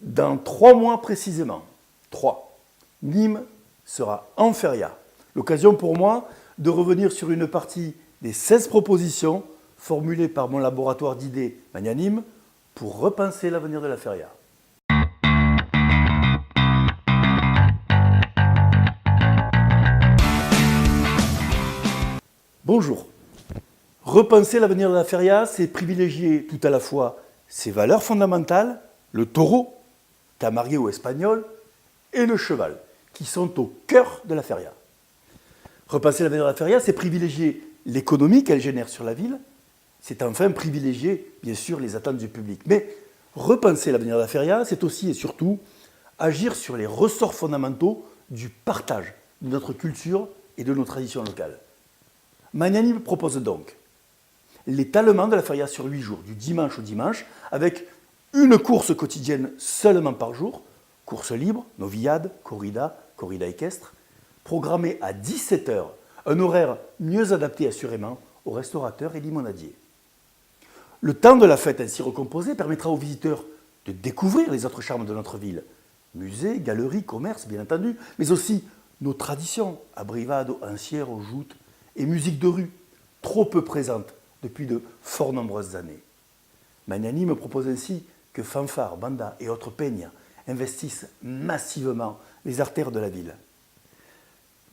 Dans 3 mois précisément, 3, Nîmes sera en feria. L'occasion pour moi de revenir sur une partie des 16 propositions formulées par mon laboratoire d'idées Magnanime pour repenser l'avenir de la feria. Bonjour. Repenser l'avenir de la feria, c'est privilégier tout à la fois ses valeurs fondamentales, le taureau, camarguais ou espagnol, et le cheval, qui sont au cœur de la feria. Repenser l'avenir de la feria, c'est privilégier l'économie qu'elle génère sur la ville, c'est enfin privilégier, bien sûr, les attentes du public. Mais repenser l'avenir de la feria, c'est aussi et surtout agir sur les ressorts fondamentaux du partage de notre culture et de nos traditions locales. Magnanime propose donc l'étalement de la feria sur 8 jours, du dimanche au dimanche, avec une course quotidienne seulement par jour, course libre, novillade, corrida équestre, programmée à 17h, un horaire mieux adapté assurément aux restaurateurs et limonadiers. Le temps de la fête ainsi recomposé permettra aux visiteurs de découvrir les autres charmes de notre ville, musées, galeries, commerces bien entendu, mais aussi nos traditions, abrivado, ancières, joutes et musique de rue, trop peu présentes depuis de fort nombreuses années. Magnanime propose ainsi que fanfares, bandas et autres peñas investissent massivement les artères de la ville.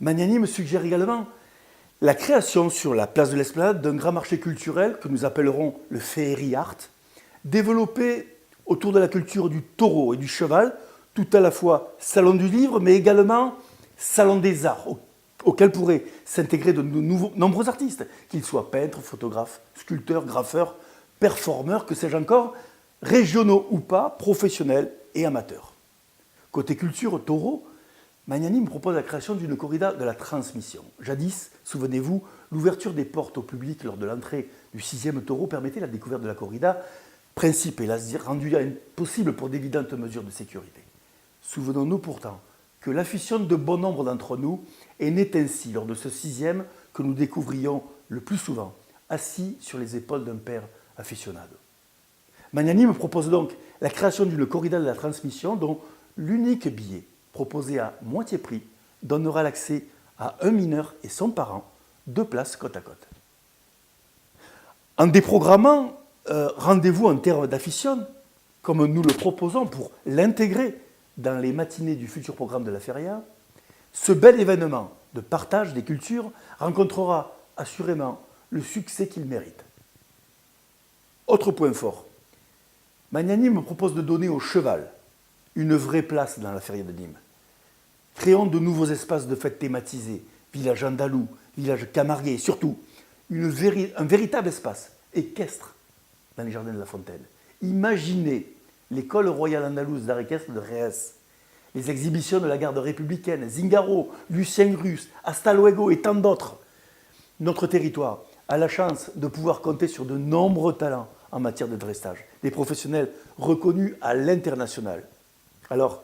Magnanime suggère également la création sur la place de l'Esplanade d'un grand marché culturel que nous appellerons le Féerie Art, développé autour de la culture du taureau et du cheval, tout à la fois salon du livre, mais également salon des arts, auquel pourraient s'intégrer de nombreux artistes, qu'ils soient peintres, photographes, sculpteurs, graffeurs, performeurs, que sais-je encore, régionaux ou pas, professionnels et amateurs. Côté culture taureau, Magnanime propose la création d'une corrida de la transmission. Jadis, souvenez-vous, l'ouverture des portes au public lors de l'entrée du 6e taureau permettait la découverte de la corrida, principe hélas rendu impossible pour d'évidentes mesures de sécurité. Souvenons-nous pourtant que l'affection de bon nombre d'entre nous est née ainsi lors de ce 6e que nous découvrions le plus souvent, assis sur les épaules d'un père aficionado. Magnanime propose donc la création d'une corrida de la transmission dont l'unique billet, proposé à moitié prix, donnera l'accès à un mineur et son parent, 2 places côte à côte. En déprogrammant rendez-vous en termes d'affection, comme nous le proposons pour l'intégrer dans les matinées du futur programme de la feria, ce bel événement de partage des cultures rencontrera assurément le succès qu'il mérite. Autre point fort, Magnanime propose de donner au cheval une vraie place dans la feria de Nîmes. Créons de nouveaux espaces de fêtes thématisés, village andalou, village camarguais, et surtout un véritable espace équestre dans les jardins de la Fontaine. Imaginez l'école royale andalouse d'art équestre de Rees, les exhibitions de la garde républicaine, Zingaro, Lucien Grus, Hasta Luego et tant d'autres. Notre territoire a la chance de pouvoir compter sur de nombreux talents en matière de dressage, des professionnels reconnus à l'international. Alors,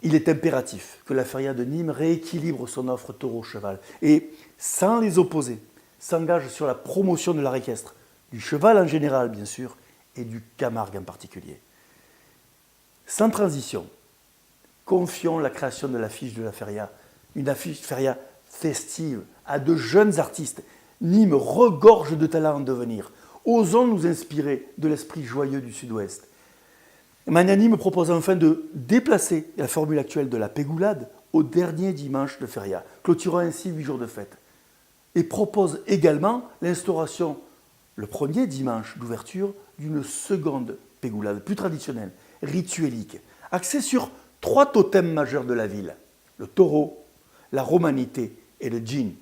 il est impératif que la feria de Nîmes rééquilibre son offre taureau-cheval et, sans les opposer, s'engage sur la promotion de l'art équestre, du cheval en général bien sûr, et du camargue en particulier. Sans transition, confions la création de l'affiche de la feria, une affiche feria festive, à de jeunes artistes. Nîmes regorge de talents en devenir. Osons nous inspirer de l'esprit joyeux du Sud-Ouest. Magnanime propose enfin de déplacer la formule actuelle de la pégoulade au dernier dimanche de feria, clôturant ainsi 8 jours de fête. Et propose également l'instauration, le premier dimanche d'ouverture, d'une seconde pégoulade, plus traditionnelle, rituelique, axée sur 3 totems majeurs de la ville, le taureau, la romanité et le djinn.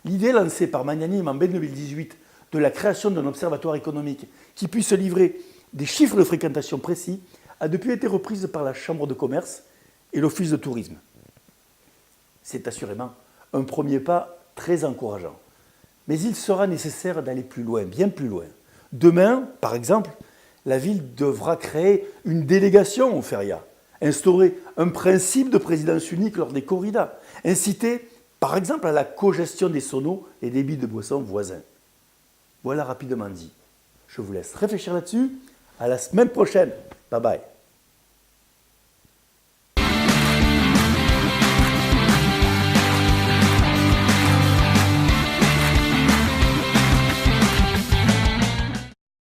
L'idée lancée par Magnanime en mai 2018 de la création d'un observatoire économique qui puisse livrer des chiffres de fréquentation précis a depuis été reprise par la Chambre de commerce et l'Office de tourisme. C'est assurément un premier pas très encourageant. Mais il sera nécessaire d'aller plus loin, bien plus loin. Demain, par exemple, la ville devra créer une délégation aux ferias, instaurer un principe de présidence unique lors des corridas, inciter par exemple à la cogestion des sonos et débits de boissons voisins. Voilà rapidement dit. Je vous laisse réfléchir là-dessus. À la semaine prochaine. Bye bye.